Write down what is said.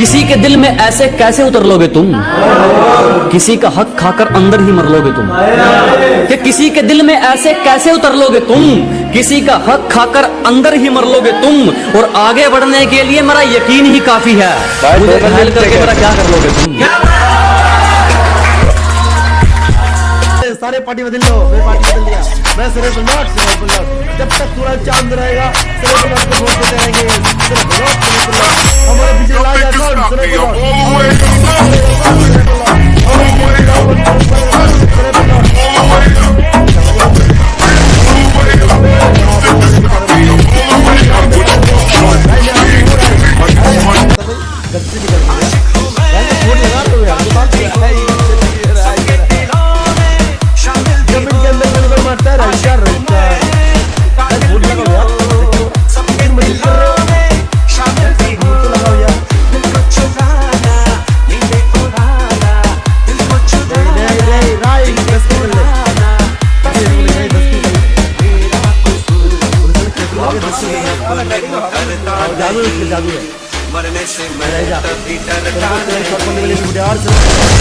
किसी के दिल में ऐसे कैसे उतर लोगे तुम, किसी का हक खाकर अंदर ही मर लोगे तुम। कि किसी के दिल में ऐसे कैसे उतर लोगे तुम, किसी का हक खाकर अंदर ही मर लोगे तुम। और आगे बढ़ने के लिए मेरा यकीन ही काफी है, मुझे घायल करके मेरा क्या कर लोगे तुम। सारे पार्टी बदल लो, मैं पार्टी बदल दिया। मैं सिर्फ लौट जब तक पूरा चांद रहेगा सिर्फ लौट को वोट देते रहेंगे। सिर्फ लौट हमारे पीछे लाया कौन, सिर्फ जादू है। मरने से मैं तभी डरता नहीं।